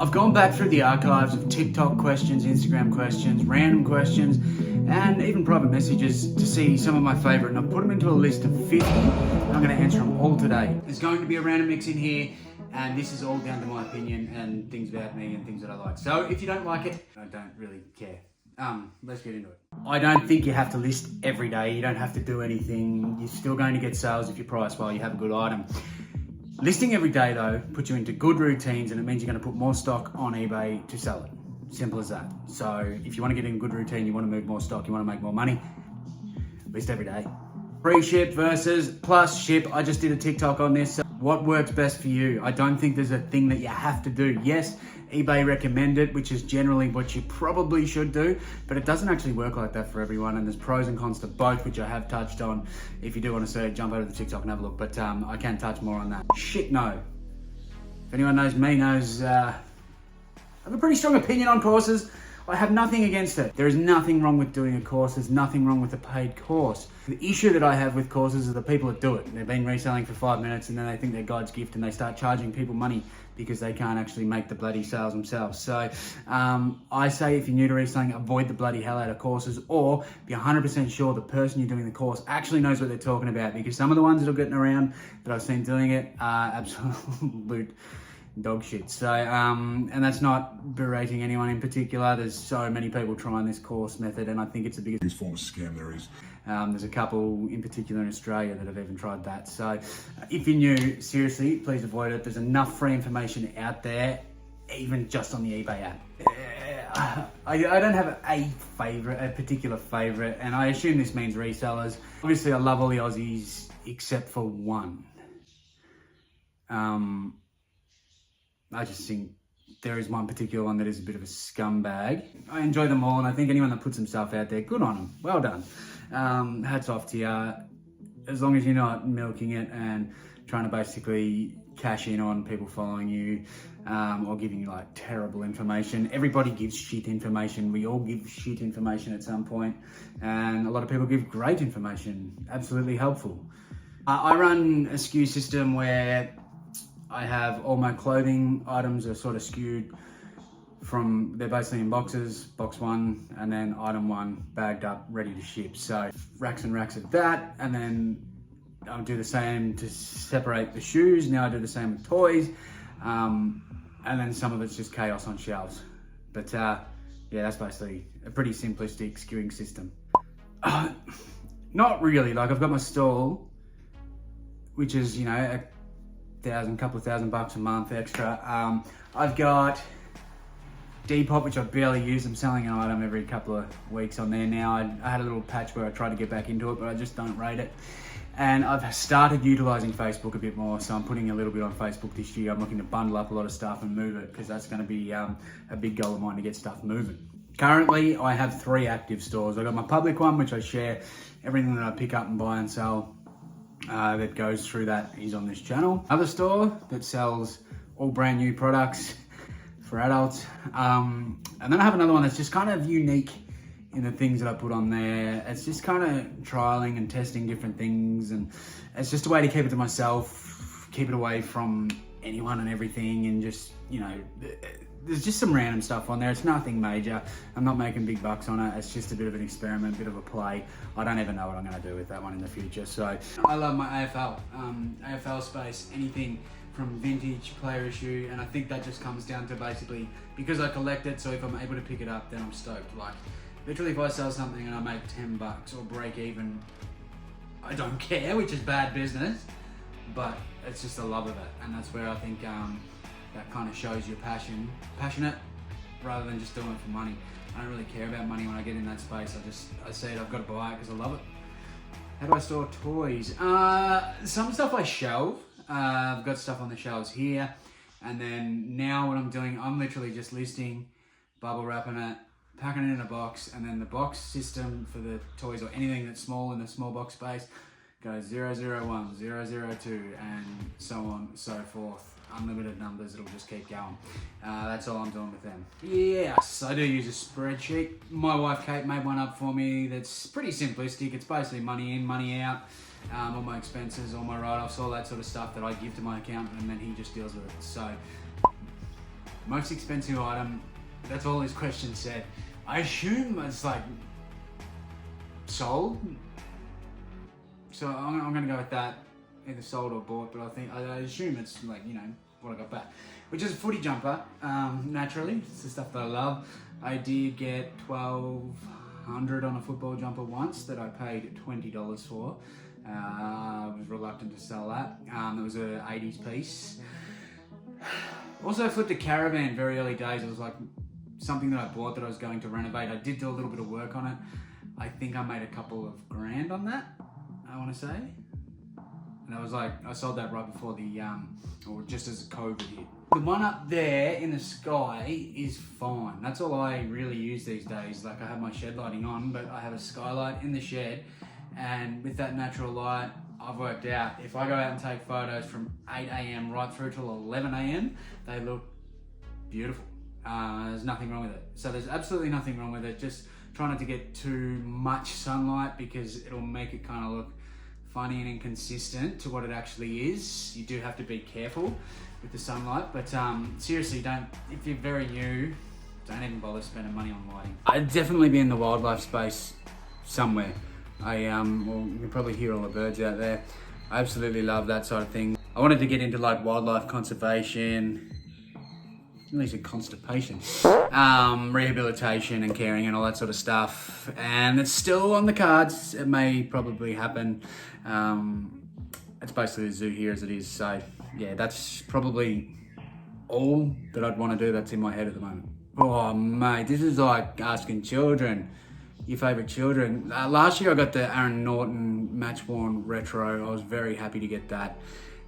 I've gone back through the archives of TikTok questions, Instagram questions, random questions, and even private messages to see some of my favourite, and I've put them into a list of 50, and I'm going to answer them all today. There's going to be a random mix in here, and this is all down to my opinion and things about me and things that I like. So if you don't like it, I don't really care. Let's get into it. I don't think you have to list every day. You don't have to do anything. You're still going to get sales if you price well, you have a good item. Listing every day though puts you into good routines, and it means you're going to put more stock on eBay to sell it. Simple as that. So if you want to get in a good routine, you want to move more stock, you want to make more money, list every day. Free ship versus plus ship. I just did a TikTok on this. What works best for you? I don't think there's a thing that you have to do. Yes, eBay recommend it, which is generally what you probably should do, but it doesn't actually work like that for everyone, and there's pros and cons to both, which I have touched on. If you do want to see it, jump over to the TikTok and have a look, but I can touch more on that. Shit, no. If anyone knows me knows I have a pretty strong opinion on courses. I have nothing against it. There is nothing wrong with doing a course. There's nothing wrong with a paid course. The issue that I have with courses are the people that do it. They've been reselling for 5 minutes and then they think they're God's gift and they start charging people money because they can't actually make the bloody sales themselves. So I say if you're new to reselling, avoid the bloody hell out of courses, or be 100% sure the person you're doing the course actually knows what they're talking about, because some of the ones that are getting around that I've seen doing it are absolute dog shit. So, and that's not berating anyone in particular. There's so many people trying this course method, and I think it's the biggest form of scam there is. There's a couple in particular in Australia that have even tried that. So if you're new, seriously, please avoid it. There's enough free information out there, even just on the eBay app. I don't have a particular favorite, and I assume this means resellers. Obviously, I love all the Aussies except for one. I just think there is one particular one that is a bit of a scumbag. I enjoy them all, and I think anyone that puts himself out there, good on them. Well done. Hats off to you. As long as you're not milking it and trying to basically cash in on people following you or giving you like terrible information. Everybody gives shit information. We all give shit information at some point, and a lot of people give great information, absolutely helpful. I run a SKU system where I have all my clothing items are sort of skewed from, they're basically in boxes, box one, and then item one bagged up, ready to ship. So racks and racks of that, and then I'll do the same to separate the shoes. Now I do the same with toys, and then some of it's just chaos on shelves. But yeah, that's basically a pretty simplistic skewing system. Not really, like I've got my stall, which is, you know, couple of thousand bucks a month extra. I've got Depop, which I barely use. I'm selling an item every couple of weeks on there now. I had a little patch where I tried to get back into it, but I just don't rate it. And I've started utilizing Facebook a bit more, so I'm putting a little bit on Facebook this year. I'm looking to bundle up a lot of stuff and move it, because that's going to be a big goal of mine, to get stuff moving. Currently, I have 3 active stores. I've got my public one, which I share everything that I pick up and buy and sell that goes through that is on this channel. Other store that sells all brand new products for adults. And then I have another one that's just kind of unique in the things that I put on there. It's just kind of trialing and testing different things, and it's just a way to keep it to myself, keep it away from anyone and everything, and just, you know, there's just some random stuff on there. It's nothing major. I'm not making big bucks on it. It's just a bit of an experiment, a bit of a play. I don't even know what I'm going to do with that one in the future. So I love my AFL. AFL space, anything from vintage, player issue, and I think that just comes down to basically because I collect it, so if I'm able to pick it up, then I'm stoked. Like, literally if I sell something and I make 10 bucks or break even, I don't care, which is bad business, but it's just the love of it. And that's where I think that kind of shows you're passionate rather than just doing it for money. I don't really care about money when I get in that space. I see it, I've got to buy it because I love it. How do I store toys? Some stuff I shelve. I've got stuff on the shelves here. And then now what I'm doing, I'm literally just listing, bubble wrapping it, packing it in a box, and then the box system for the toys or anything that's small in the small box space goes 001, 002, and so on and so forth. Unlimited numbers, it'll just keep going. That's all I'm doing with them. Yes, I do use a spreadsheet. My wife Kate made one up for me that's pretty simplistic. It's basically money in, money out, all my expenses, all my write-offs, all that sort of stuff that I give to my accountant, and then he just deals with it. So Most expensive item, that's all this question said. I assume it's like sold. So I'm gonna go with that, either sold or bought, but I assume it's like, you know, what I got back. Which is a footy jumper, naturally. It's the stuff that I love. I did get $1,200 on a football jumper once that I paid $20 for. I was reluctant to sell that. It was an 80s piece. Also flipped a caravan very early days. It was like something that I bought that I was going to renovate. I did do a little bit of work on it. I think I made a couple of grand on that, I want to say. And I was like, I sold that right before the, or just as COVID hit. The one up there in the sky is fine. That's all I really use these days. Like I have my shed lighting on, but I have a skylight in the shed. And with that natural light, I've worked out, if I go out and take photos from 8 a.m. right through till 11 a.m., they look beautiful. There's nothing wrong with it. So there's absolutely nothing wrong with it. Just try not to get too much sunlight because it'll make it kind of look funny and inconsistent to what it actually is. You do have to be careful with the sunlight, but seriously, if you're very new, don't even bother spending money on lighting. I'd definitely be in the wildlife space somewhere. Well, you can probably hear all the birds out there. I absolutely love that sort of thing. I wanted to get into like wildlife conservation, at least constipation, rehabilitation and caring and all that sort of stuff. And it's still on the cards. It may probably happen. It's basically a zoo here as it is. So yeah, that's probably all that I'd want to do that's in my head at the moment. Oh mate, this is like asking children. Your favourite children. Last year I got the Aaron Norton Match Worn Retro. I was very happy to get that.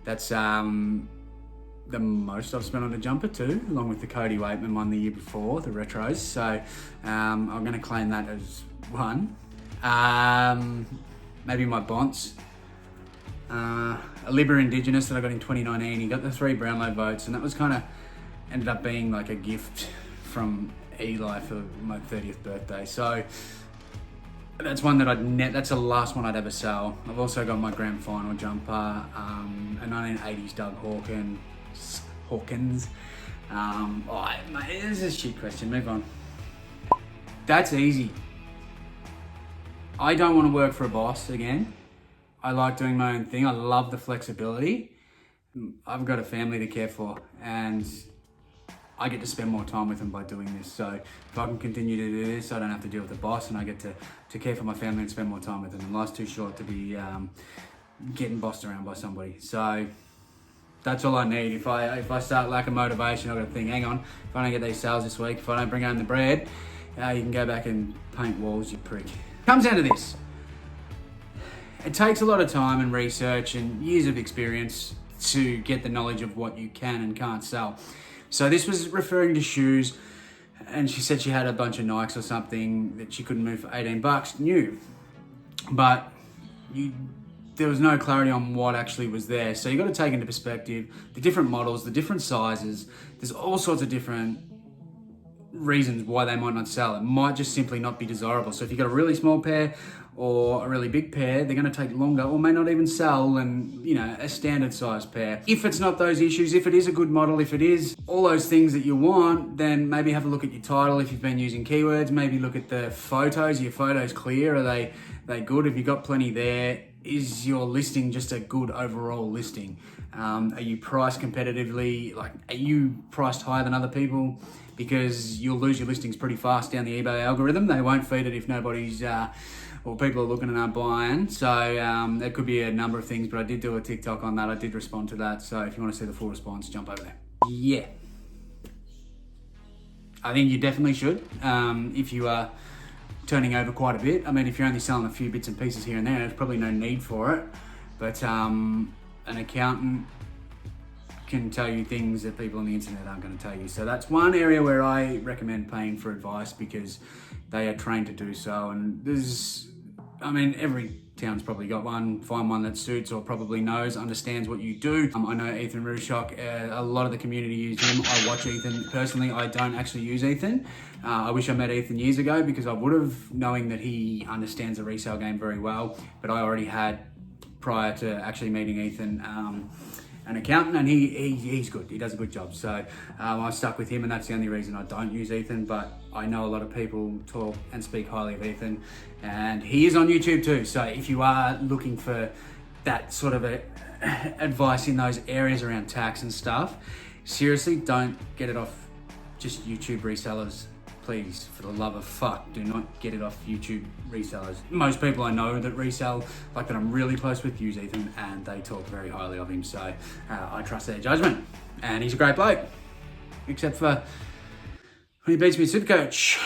That's the most I've spent on a jumper too, along with the Cody Waitman one the year before, the retros. So I'm going to claim that as one. Maybe my Bonts. A Libra Indigenous that I got in 2019. He got the 3 Brownlow votes, and that was kind of ended up being like a gift from Eli for my 30th birthday. So that's one that that's the last one I'd ever sell. I've also got my grand final jumper, a 1980s Doug Hawkins. Mate, this is a shit question, move on. That's easy. I don't want to work for a boss again. I like doing my own thing. I love the flexibility. I've got a family to care for, and I get to spend more time with them by doing this. So if I can continue to do this, I don't have to deal with the boss, and I get to care for my family and spend more time with them. And life's too short to be getting bossed around by somebody. So that's all I need. If I start lacking motivation, I've got to think, hang on, if I don't get these sales this week, if I don't bring home the bread, you can go back and paint walls, you prick. Comes down to this. It takes a lot of time and research and years of experience to get the knowledge of what you can and can't sell. So this was referring to shoes, and she said she had a bunch of Nikes or something that she couldn't move for 18 bucks, new. But there was no clarity on what actually was there. So you got to take into perspective the different models, the different sizes. There's all sorts of different reasons why they might not sell. It might just simply not be desirable. So if you've got a really small pair or a really big pair, they're going to take longer or may not even sell than, a standard size pair. If it's not those issues, if it is a good model, if it is all those things that you want, then maybe have a look at your title. If you've been using keywords, maybe look at the photos. Are your photos clear? Are they good? Have you got plenty there? Is your listing just a good overall listing? Are you priced competitively? Are you priced higher than other people? Because you'll lose your listings pretty fast down the eBay algorithm. They won't feed it if nobody's, or people are looking and aren't buying. So there could be a number of things, but I did do a TikTok on that. I did respond to that. So if you want to see the full response, jump over there. Yeah. I think you definitely should. If you are turning over quite a bit. I mean, if you're only selling a few bits and pieces here and there, there's probably no need for it. But an accountant can tell you things that people on the internet aren't going to tell you. So that's one area where I recommend paying for advice because they are trained to do so. And every town's probably got one. Find one that suits or probably knows, understands what you do. I know Ethan Rushock, a lot of the community use him. I watch Ethan. Personally, I don't actually use Ethan. I wish I met Ethan years ago because I would have, knowing that he understands the resale game very well. But I already had, prior to actually meeting Ethan, an accountant, and he's good. He does a good job. So I stuck with him, and that's the only reason I don't use Ethan. But I know a lot of people talk and speak highly of Ethan, and he is on YouTube too. So if you are looking for that sort of advice in those areas around tax and stuff, seriously, don't get it off just YouTube resellers. Please, for the love of fuck, do not get it off YouTube resellers. Most people I know that resell, like that I'm really close with, use Ethan, and they talk very highly of him. So I trust their judgment, and he's a great bloke, except for when he beats me at Supercoach.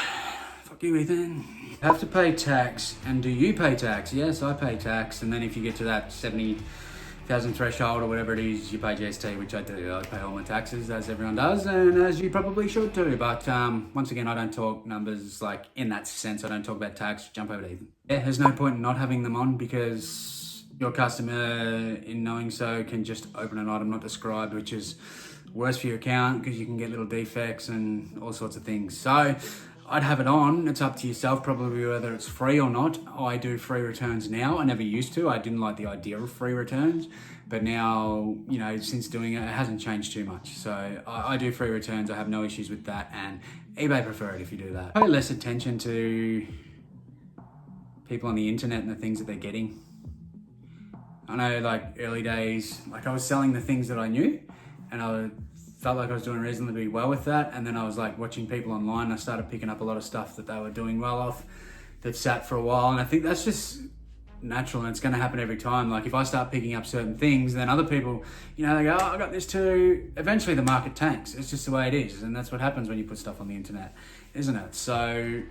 Fuck you, Ethan. Have to pay tax, and do you pay tax? Yes, I pay tax, and then if you get to that 70,000 threshold or whatever it is, you pay GST, which I do. I pay all my taxes, as everyone does, and as you probably should too. But once again, I don't talk numbers like in that sense. I don't talk about tax. Jump over to Ethan. Yeah, there's no point in not having them on, because your customer, in knowing so, can just open an item not described, which is worse for your account because you can get little defects and all sorts of things. So I'd have it on. It's up to yourself probably whether it's free or not. I do free returns now. I never used to. I didn't like the idea of free returns, but now, you know, since doing it, it hasn't changed too much. So I do free returns. I have no issues with that, and eBay prefer it if you do that. Pay less attention to people on the internet and the things that they're getting. I know, like early days, like I was selling the things that I knew, and I felt like I was doing reasonably well with that, and then I was like watching people online. I started picking up a lot of stuff that they were doing well off that sat for a while, and I think that's just natural, and it's going to happen every time. Like if I start picking up certain things, then other people, you know, they go, oh, I got this too. Eventually the market tanks. It's just the way it is, and that's what happens when you put stuff on the internet, isn't it? So,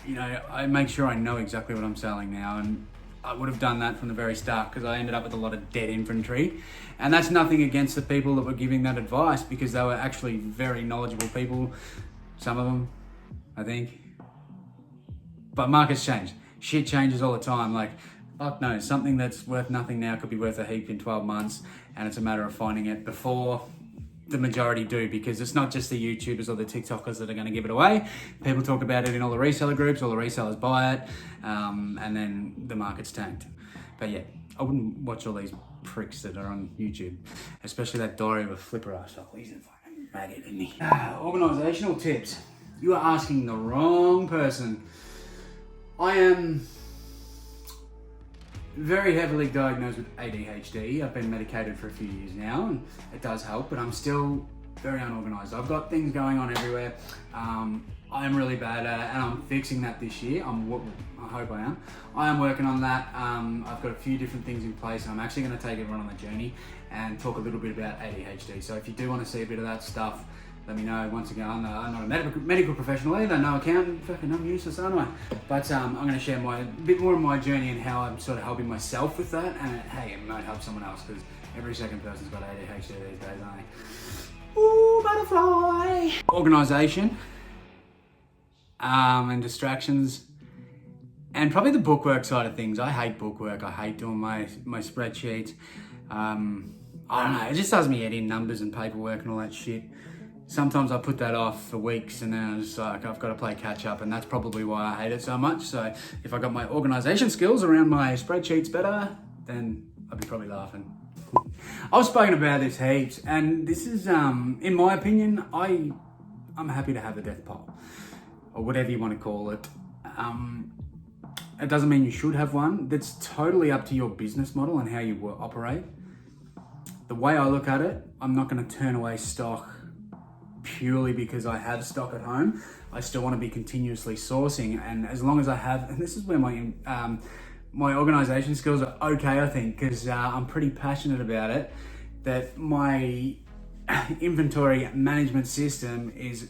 you know, I make sure I know exactly what I'm selling now, and I would have done that from the very start, because I ended up with a lot of dead inventory. And that's nothing against the people that were giving that advice, because they were actually very knowledgeable people, some of them, I think. But markets change. Shit changes all the time. Like, fuck no, something that's worth nothing now could be worth a heap in 12 months, and it's a matter of finding it before the majority do, because it's not just the YouTubers or the TikTokers that are going to give it away. People talk about it in all the reseller groups, all the resellers buy it, and then the market's tanked. But yeah, I wouldn't watch all these pricks that are on YouTube, especially that diary of a flipper asshole. He's a fucking maggot, isn't he? Organisational tips. You are asking the wrong person. I am very heavily diagnosed with ADHD. I've been medicated for a few years now, and it does help, but I'm still very unorganised. I've got things going on everywhere. I'm really bad at it, and I'm fixing that this year. I hope I am. I am working on that. I've got a few different things in place, and I'm actually going to take everyone on the journey and talk a little bit about ADHD. So if you do want to see a bit of that stuff, let me know. Once again, I'm not a medical professional either, no accountant. Fucking, I'm useless, aren't I? But I'm going to share a bit more of my journey and how I'm sort of helping myself with that. And hey, it might help someone else, because every second person's got ADHD these days, aren't they? Ooh, butterfly! Organisation and distractions, and probably the bookwork side of things. I hate bookwork. I hate doing my spreadsheets. I don't know. It just does me head in, numbers and paperwork and all that shit. Sometimes I put that off for weeks, and then I'm just like, I've got to play catch up, and that's probably why I hate it so much. So if I got my organisation skills around my spreadsheets better, then I'd be probably laughing. I've spoken about this heaps, and this is, in my opinion, I'm happy to have a death pile, or whatever you want to call it. It doesn't mean you should have one. That's totally up to your business model and how you operate. The way I look at it, I'm not going to turn away stock purely because I have stock at home. I still want to be continuously sourcing, and as long as I have, and this is where my organisation skills are okay, I think, because I'm pretty passionate about it, that my inventory management system is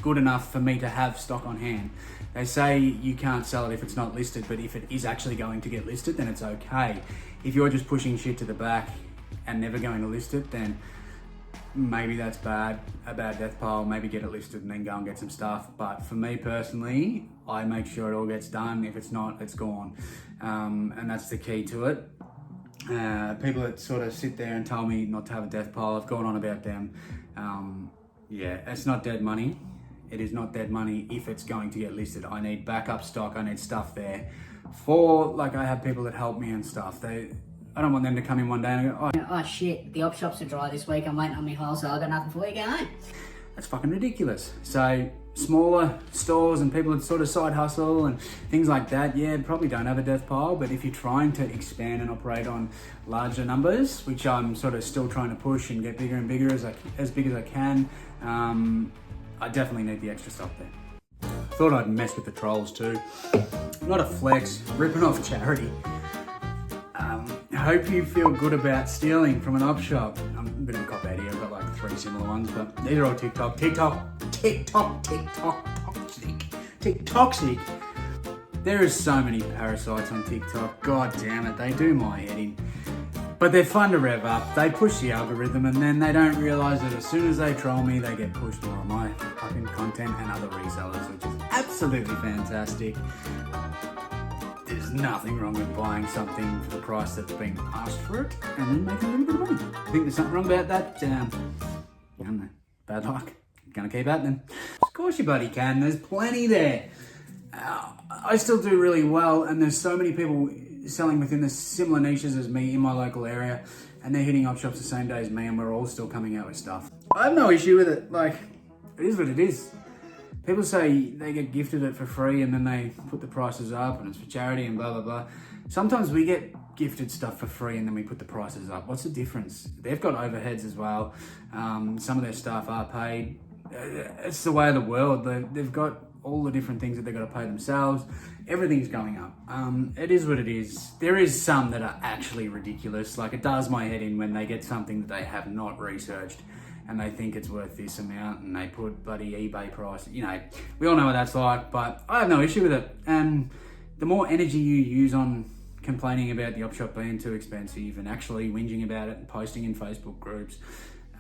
good enough for me to have stock on hand. They say you can't sell it if it's not listed, but if it is actually going to get listed, then it's okay. If you're just pushing shit to the back and never going to list it, then maybe that's bad, a bad death pile. Maybe get it listed and then go and get some stuff. But for me personally, I make sure it all gets done. If it's not, it's gone. And that's the key to it. People that sort of sit there and tell me not to have a death pile, I've gone on about them. Yeah, it's not dead money. It is not dead money if it's going to get listed. I need backup stock. I need stuff there for, like, I have people that help me and stuff. I don't want them to come in one day and go, Oh shit, the op shops are dry this week, I'm waiting on my wholesale, I got nothing for you, go home. that's fucking ridiculous. So smaller stores and people that sort of side hustle and things like that, yeah, probably don't have a death pile, but if you're trying to expand and operate on larger numbers, which I'm sort of still trying to push and get bigger and bigger as big as I can, I definitely need the extra stock there. Thought I'd mess with the trolls too. Not a flex, ripping off charity. I hope you feel good about stealing from an op shop. I'm a bit of a cop out here, I've got like 3 similar ones, but these are all TikTok, toxic. There is so many parasites on TikTok, god damn it, they do my head in. But they're fun to rev up, they push the algorithm and then they don't realise that as soon as they troll me, they get pushed more of my fucking content and other resellers, which is absolutely fantastic. There's nothing wrong with buying something for the price that's been asked for it and then making a little bit of money. I think there's something wrong about that. I don't know, bad luck. Gonna keep happening. Of course you bloody can, there's plenty there. I still do really well and there's so many people selling within the similar niches as me in my local area and they're hitting op shops the same day as me and we're all still coming out with stuff. I have no issue with it, like, it is what it is. People say they get gifted it for free and then they put the prices up and it's for charity and blah, blah, blah. Sometimes we get gifted stuff for free and then we put the prices up. What's the difference? They've got overheads as well. Some of their staff are paid. It's the way of the world. They've got all the different things that they've got to pay themselves. Everything's going up. It is what it is. There is some that are actually ridiculous. Like it does my head in when they get something that they have not researched and they think it's worth this amount and they put bloody eBay price. You know, we all know what that's like, but I have no issue with it. And the more energy you use on complaining about the op shop being too expensive and actually whinging about it and posting in Facebook groups,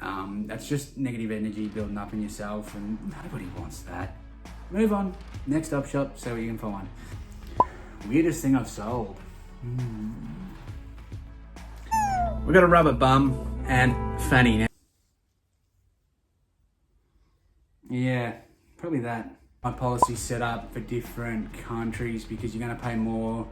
that's just negative energy building up in yourself and nobody wants that. Move on, next op shop, see what you can find. Weirdest thing I've sold. We've got a rubber bum and fanny now. Yeah, probably that. My policy's set up for different countries because you're going to pay more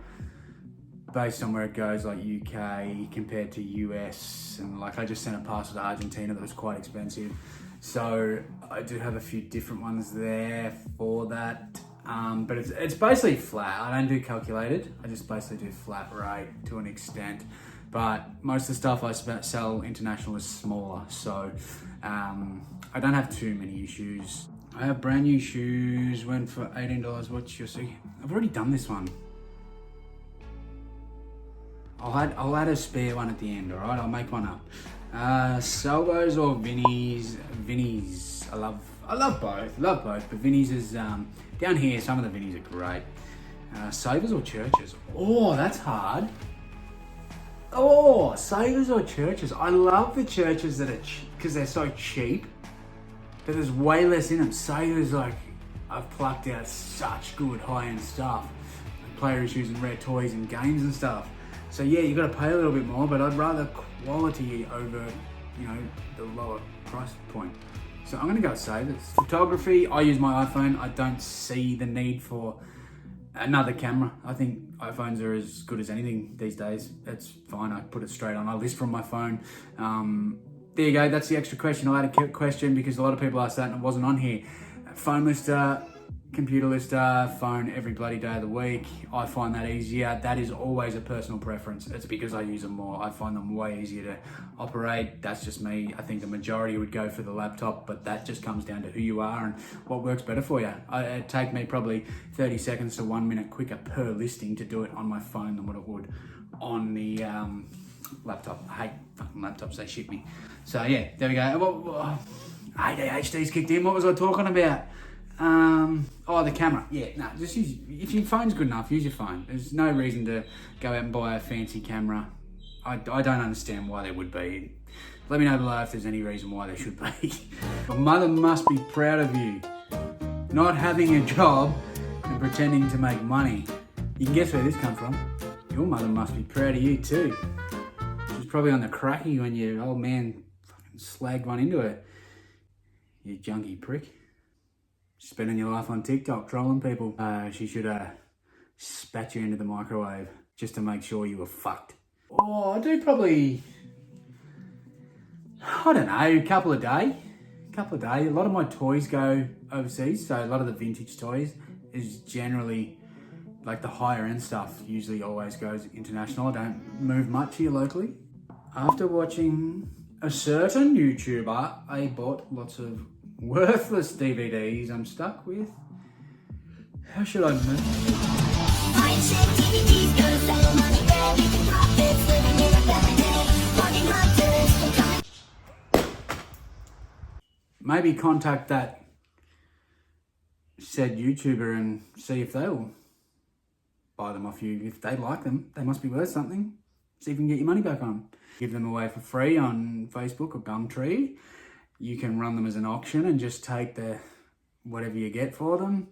based on where it goes, like UK compared to US. And like I just sent a parcel to Argentina that was quite expensive. So I do have a few different ones there for that. But it's basically flat. I don't do calculated. I just basically do flat rate to an extent. But most of the stuff I sell international is smaller. So I don't have too many issues. I have brand new shoes, went for $18. What's your see? I've already done this one. I'll add a spare one at the end, all right? I'll make one up. Salvos or Vinnies? Vinnies. I love both, but Vinnies is, down here, some of the Vinnies are great. Savers or Churches? Oh, that's hard. Oh, Savers or Churches? I love the Churches that are, because they're so cheap, but there's way less in them. Savers, like, I've plucked out such good high-end stuff. Like player issues and rare toys and games and stuff. So yeah, you got to pay a little bit more, but I'd rather quality over, you know, the lower price point. So I'm gonna go with Savers. Photography, I use my iPhone. I don't see the need for another camera. I think iPhones are as good as anything these days. It's fine, I put it straight on. I list from my phone. There you go, that's the extra question. I had a question because a lot of people asked that and it wasn't on here. Phone lister, computer lister, phone every bloody day of the week. I find that easier. That is always a personal preference. It's because I use them more. I find them way easier to operate. That's just me. I think the majority would go for the laptop, but that just comes down to who you are and what works better for you. It'd take me probably 30 seconds to 1 minute quicker per listing to do it on my phone than what it would on the laptop. I hate fucking laptops, they shit me. So yeah, there we go. ADHD's kicked in. What was I talking about? Oh, the camera. Yeah, no, just use, if your phone's good enough, use your phone. There's no reason to go out and buy a fancy camera. I don't understand why there would be. Let me know below if there's any reason why there should be. Your mother must be proud of you. Not having a job and pretending to make money. You can guess where this comes from. Your mother must be proud of you too. She's probably on the cracky when your old man fucking slagged one into her. You junkie prick. Spending your life on TikTok, trolling people. She should have spat you into the microwave just to make sure you were fucked. Oh, I do probably, I don't know, a couple a day. A lot of my toys go overseas, so a lot of the vintage toys is generally like the higher end stuff usually always goes international. I don't move much here locally. After watching a certain YouTuber, I bought lots of worthless DVDs I'm stuck with. How should I move? Maybe contact that said YouTuber and see if they'll buy them off you. If they like them, they must be worth something. See if you can get your money back on them. Give them away for free on Facebook or Gumtree. You can run them as an auction and just take the whatever you get for them.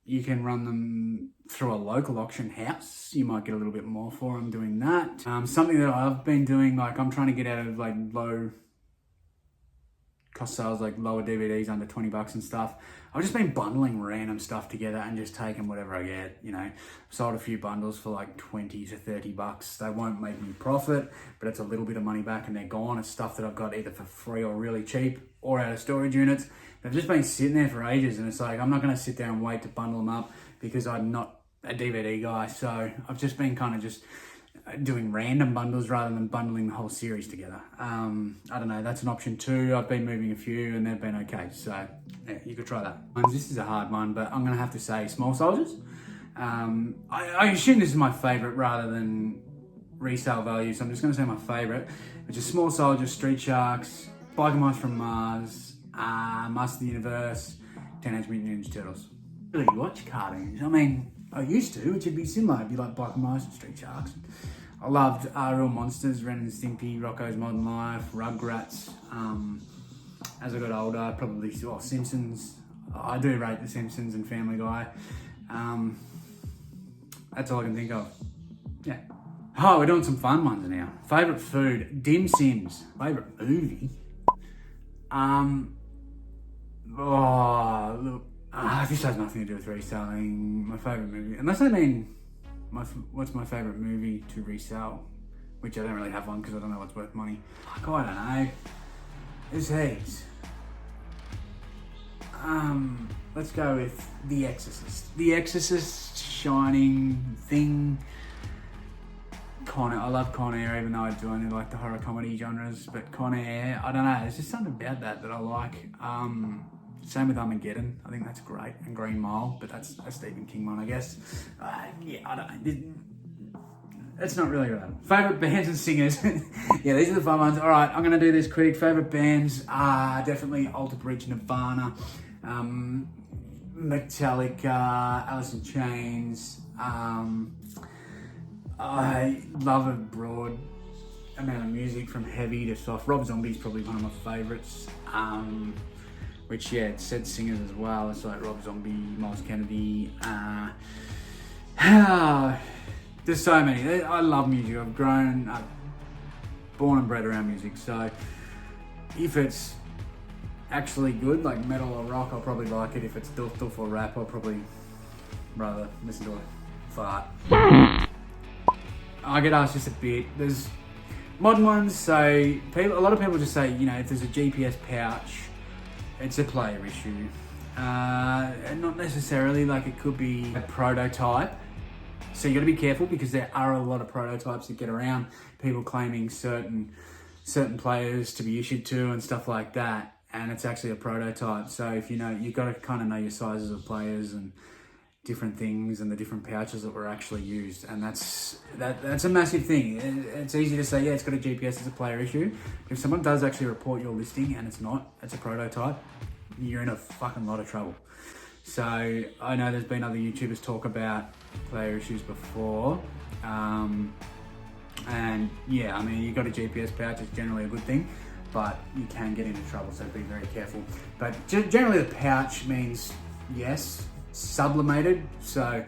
You can run them through a local auction house. You might get a little bit more for them doing that. Something that I've been doing, like I'm trying to get out of like low cost sales, like lower DVDs under 20 bucks and stuff. I've just been bundling random stuff together and just taking whatever I get, you know. Sold a few bundles for like 20 to 30 bucks. They won't make me profit, but it's a little bit of money back and they're gone. It's stuff that I've got either for free or really cheap or out of storage units. They've just been sitting there for ages and it's like, I'm not going to sit there and wait to bundle them up because I'm not a DVD guy. So I've just been kind of just doing random bundles rather than bundling the whole series together. I don't know, that's an option too. I've been moving a few and they've been okay, so yeah, you could try that. This is a hard one, but I'm gonna have to say Small Soldiers. I assume this is my favorite rather than resale value, so I'm just gonna say my favorite, which is Small Soldiers, Street Sharks, Biker Mice from Mars, Master of the Universe, Teenage Mutant Ninja Turtles. I really watch cartoons. I mean, I used to, which would be similar. It'd be like Biker Mice and Street Sharks. I loved Real Monsters, Ren and Stimpy, Rocko's Modern Life, Rugrats. As I got older, probably, well, Simpsons. I do rate The Simpsons and Family Guy. That's all I can think of. Yeah. Oh, we're doing some fun ones now. Favourite food, Dim Sims. Favourite movie? This has nothing to do with reselling. My favourite movie, unless I mean, what's my favourite movie to resell? Which I don't really have one because I don't know what's worth money. Fuck, I don't know. There's heaps. Let's go with The Exorcist. The Exorcist, Shining, Thing. Con Air. I love Con Air, even though I do only like the horror comedy genres. But Con Air, I don't know. There's just something about that I like. Same with Armageddon. I think that's great. And Green Mile, but that's a Stephen King one, I guess. Yeah, I don't know. It's not really relevant. Favourite bands and singers. Yeah, these are the fun ones. All right, I'm going to do this quick. Favourite bands are definitely Alter Bridge, Nirvana, Metallica, Alice in Chains. I love a broad amount of music from heavy to soft. Rob Zombie's probably one of my favourites. Which, yeah, it said singers as well. It's like Rob Zombie, Miles Kennedy. There's so many. I love music. I've grown up, born and bred around music. So if it's actually good, like metal or rock, I'll probably like it. If it's doof or rap, I'll probably rather listen to a fart. I get asked just a bit. There's modern ones, so a lot of people just say, you know, if there's a GPS pouch, it's a player issue. Not necessarily, like it could be a prototype. So you got to be careful because there are a lot of prototypes that get around, people claiming certain players to be issued to and stuff like that. And it's actually a prototype. So if you know, you've got to kind of know your sizes of players and different things and the different pouches that were actually used. And that's a massive thing. It's easy to say, yeah, it's got a GPS, it's a player issue. But if someone does actually report your listing and it's not, it's a prototype, you're in a fucking lot of trouble. So I know there's been other YouTubers talk about player issues before. And yeah, I mean, you got a GPS pouch, it's generally a good thing, but you can get into trouble, so be very careful. But generally the pouch means yes, sublimated, so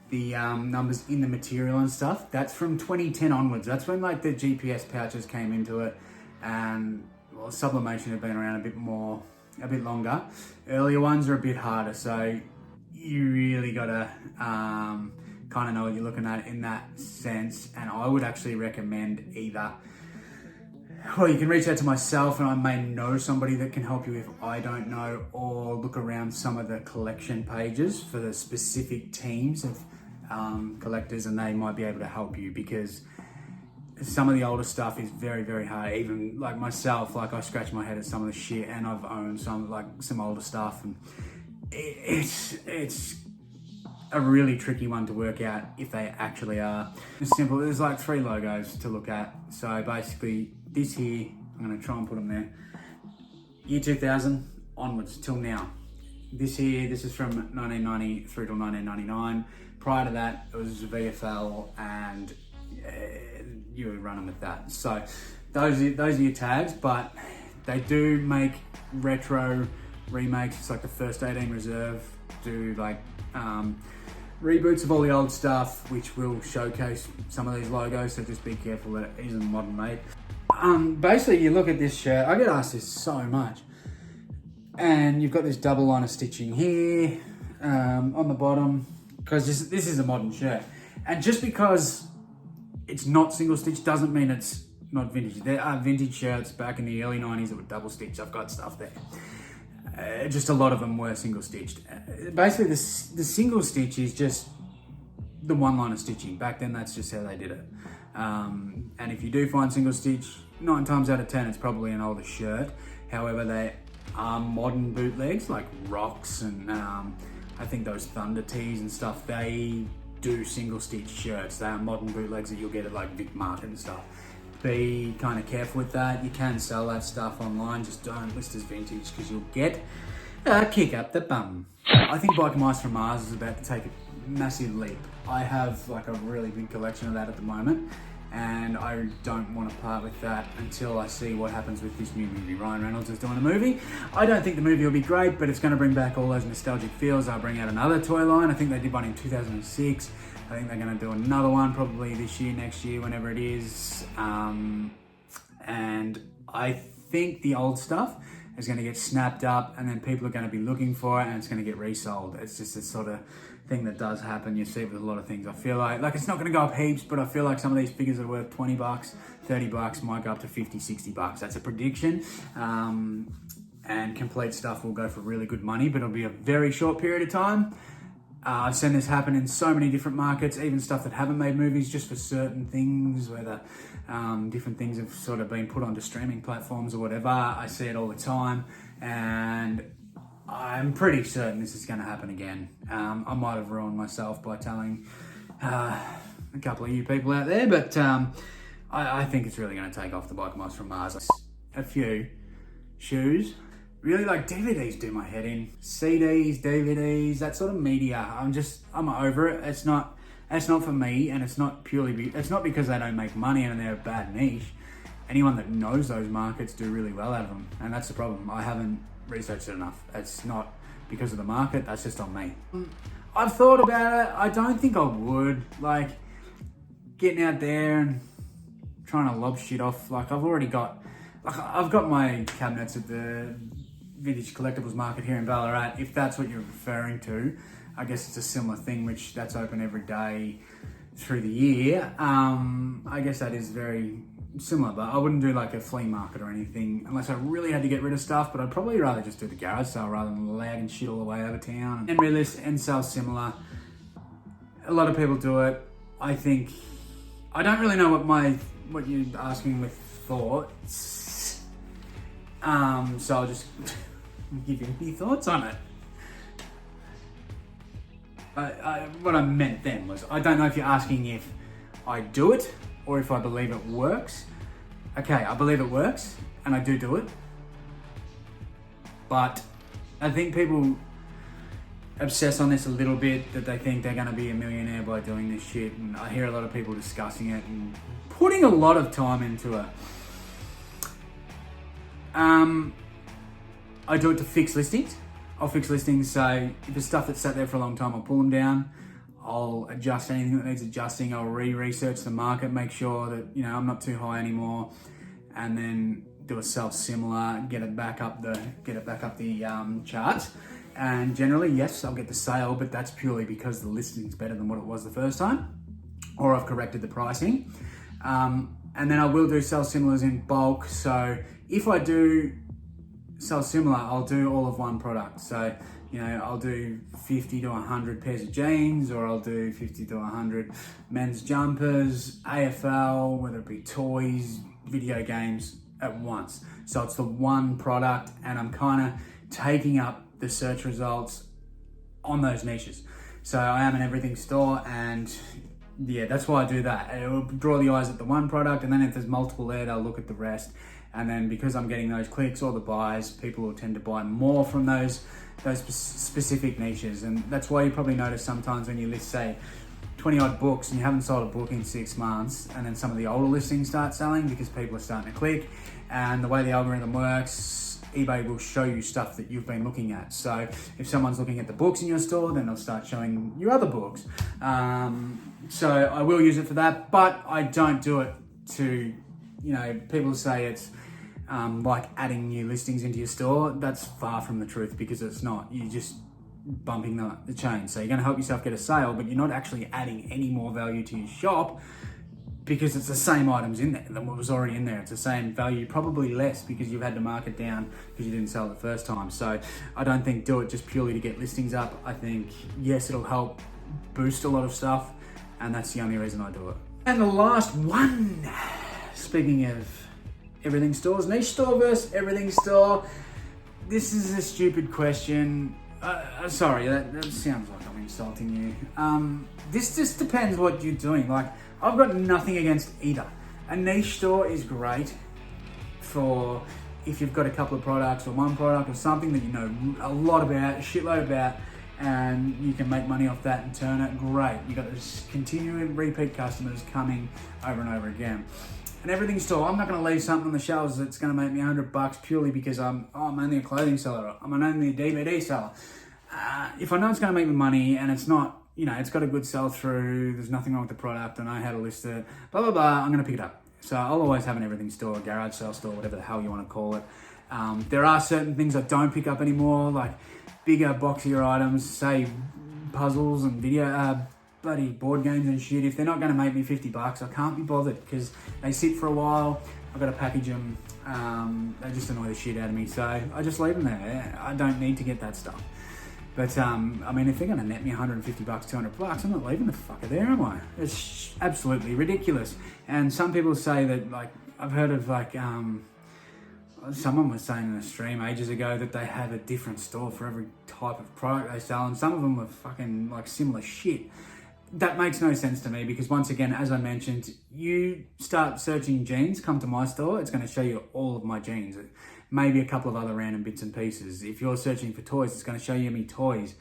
the numbers in the material and stuff, that's from 2010 onwards. That's when like the GPS pouches came into it, and well, sublimation had been around a bit longer. Earlier ones are a bit harder, so you really gotta kind of know what you're looking at in that sense. And I would actually recommend either, well, you can reach out to myself and I may know somebody that can help you if I don't know, or look around some of the collection pages for the specific teams of collectors, and they might be able to help you, because some of the older stuff is very, very hard. Even like myself, like I scratch my head at some of the shit, and I've owned some older stuff, and it's a really tricky one to work out if they actually are. It's simple. There's like 3 logos to look at. So basically this here, I'm gonna try and put them there. Year 2000 onwards till now. This here, this is from 1990 through to 1999. Prior to that, it was VFL, and you would run them with that. So those are your tags, but they do make retro remakes. It's like the first 18 reserve, do like reboots of all the old stuff, which will showcase some of these logos, so just be careful that it isn't modern made. Basically, you look at this shirt, I get asked this so much, and you've got this double line of stitching here on the bottom, because this is a modern shirt. And just because it's not single stitch doesn't mean it's not vintage. There are vintage shirts back in the early 90s that were double stitched. I've got stuff there. Just a lot of them were single stitched. Basically, the single stitch is just the one line of stitching. Back then, that's just how they did it. And if you do find single stitch, 9 times out of 10, it's probably an older shirt. However, they are modern bootlegs, like Rocks and I think those Thunder tees and stuff. They do single stitch shirts. They are modern bootlegs that you'll get at like Vic Market and stuff. Be kind of careful with that. You can sell that stuff online, just don't list as vintage, because you'll get a kick up the bum. I think Bike Mice from Mars is about to take a massive leap. I have like a really big collection of that at the moment, and I don't want to part with that until I see what happens with this new movie. Ryan Reynolds is doing a movie. I don't think the movie will be great, but it's going to bring back all those nostalgic feels. I'll bring out another toy line. I think they did one in 2006. I think they're going to do another one probably this year, next year, whenever it is. And I think the old stuff is going to get snapped up, and then people are going to be looking for it, and it's going to get resold. It's just this sort of thing that does happen. You see it with a lot of things. I feel like it's not going to go up heaps, but I feel like some of these figures are worth 20 bucks, 30 bucks, might go up to 50, 60 bucks. That's a prediction. And complete stuff will go for really good money, but it'll be a very short period of time. I've seen this happen in so many different markets, even stuff that haven't made movies, just for certain things, whether different things have sort of been put onto streaming platforms or whatever. I see it all the time, and I'm pretty certain this is going to happen again. I might have ruined myself by telling a couple of you people out there, but I think it's really going to take off, the Bike Mice from Mars. A few shoes. Really, like, DVDs do my head in. CDs, DVDs, that sort of media. I'm over it. It's not for me, and it's not because they don't make money and they're a bad niche. Anyone that knows those markets do really well out of them, and that's the problem. I haven't researched it enough. It's not because of the market, that's just on me. I've thought about it. I don't think I would. Like, getting out there and trying to lob shit off. Like, I've got my cabinets at the Vintage Collectibles Market here in Ballarat. If that's what you're referring to, I guess it's a similar thing, which that's open every day through the year. I guess that is very similar, but I wouldn't do like a flea market or anything unless I really had to get rid of stuff. But I'd probably rather just do the garage sale rather than lagging shit all the way over town. And relist and sell similar. A lot of people do it. I don't really know what you're asking with thoughts. So I'll just give you any thoughts on it. What I meant then was, I don't know if you're asking if I do it or if I believe it works. Okay, I believe it works, and I do it. But I think people obsess on this a little bit, that they think they're going to be a millionaire by doing this shit. And I hear a lot of people discussing it and putting a lot of time into it. I do it to fix listings. I'll fix listings, so if it's stuff that's sat there for a long time, I'll pull them down. I'll adjust anything that needs adjusting. I'll research the market, make sure that, I'm not too high anymore, and then do a sell similar, get it back up the charts. And generally, yes, I'll get the sale, but that's purely because the listing's better than what it was the first time, or I've corrected the pricing. And then I will do sell similars in bulk. So if I do sell similar, I'll do all of one product. So, you know, I'll do 50 to 100 pairs of jeans, or I'll do 50 to 100 men's jumpers, AFL, whether it be toys, video games at once. So it's the one product, and I'm kind of taking up the search results on those niches. So I am an everything store, and yeah, that's why I do that. It will draw the eyes at the one product, and then if there's multiple there, they'll look at the rest. And then because I'm getting those clicks or the buys, people will tend to buy more from those specific niches. And that's why you probably notice sometimes when you list, say, 20 odd books and you haven't sold a book in 6 months, and then some of the older listings start selling because people are starting to click. And the way the algorithm works, eBay will show you stuff that you've been looking at. So if someone's looking at the books in your store, then they'll start showing you other books. So I will use it for that, but I don't do it to, you know, people say it's like adding new listings into your store. That's far from the truth, because it's not. You're just bumping the chain. So you're going to help yourself get a sale, but you're not actually adding any more value to your shop, because it's the same items in there than what was already in there. It's the same value, probably less, because you've had to mark it down because you didn't sell it the first time. So I don't think do it just purely to get listings up. I think, yes, it'll help boost a lot of stuff, and that's the only reason I do it. And the last one, speaking of everything stores, niche store versus everything store. This is a stupid question. Sorry, that sounds like I'm insulting you. This just depends what you're doing. Like, I've got nothing against either. A niche store is great for if you've got a couple of products or one product or something that you know a lot about, a shitload about, and you can make money off that and turn it. Great. You've got this continuing repeat customers coming over and over again. An everything store, I'm not going to leave something on the shelves that's going to make me $100 purely because I'm only a clothing seller. I'm only a DVD seller. If I know it's going to make me money and it's not, you know, it's got a good sell through, there's nothing wrong with the product, I know how to list it, blah, blah, blah, I'm going to pick it up. So I'll always have an everything store, a garage sale store, whatever the hell you want to call it. There are certain things I don't pick up anymore, like bigger, boxier items, say puzzles and video, bloody board games and shit. If they're not going to make me $50, I can't be bothered because they sit for a while. I've got to package them. They just annoy the shit out of me. So I just leave them there. I don't need to get that stuff. But I mean, if they're going to net me $150, $200, I'm not leaving the fucker there, am I? It's absolutely ridiculous. And some people say that, like, I've heard of like, someone was saying in a stream ages ago that they have a different store for every type of product they sell, and some of them are fucking like similar shit. That makes no sense to me because, once again, as I mentioned, you start searching jeans, come to my store, it's going to show you all of my jeans. Maybe a couple of other random bits and pieces. If you're searching for toys, it's going to show you me toys.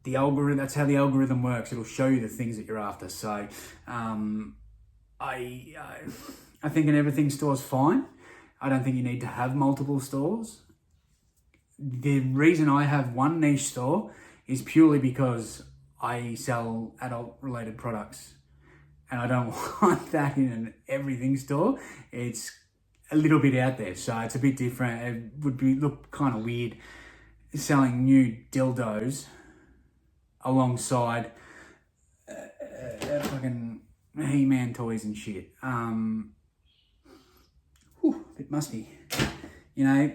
The algorithm, that's how the algorithm works. It'll show you the things that you're after. So I think an everything store's fine. I don't think you need to have multiple stores. The reason I have one niche store is purely because I sell adult related products and I don't want that in an everything store. It's a little bit out there, so it's a bit different. It would look kind of weird selling new dildos alongside fucking He-Man toys and shit. A bit musty. You know,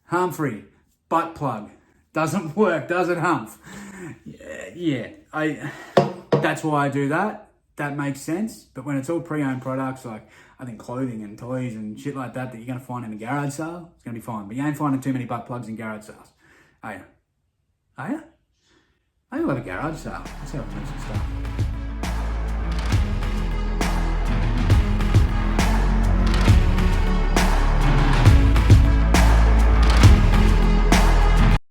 harm-free, butt plug. Doesn't work, does it, Humph? Yeah, that's why I do that. That makes sense. But when it's all pre-owned products, like I think clothing and toys and shit like that you're going to find in a garage sale, it's going to be fine. But you ain't finding too many butt plugs in garage sales. Are you? Are you? Maybe we'll have a garage sale. Let's have a some stuff.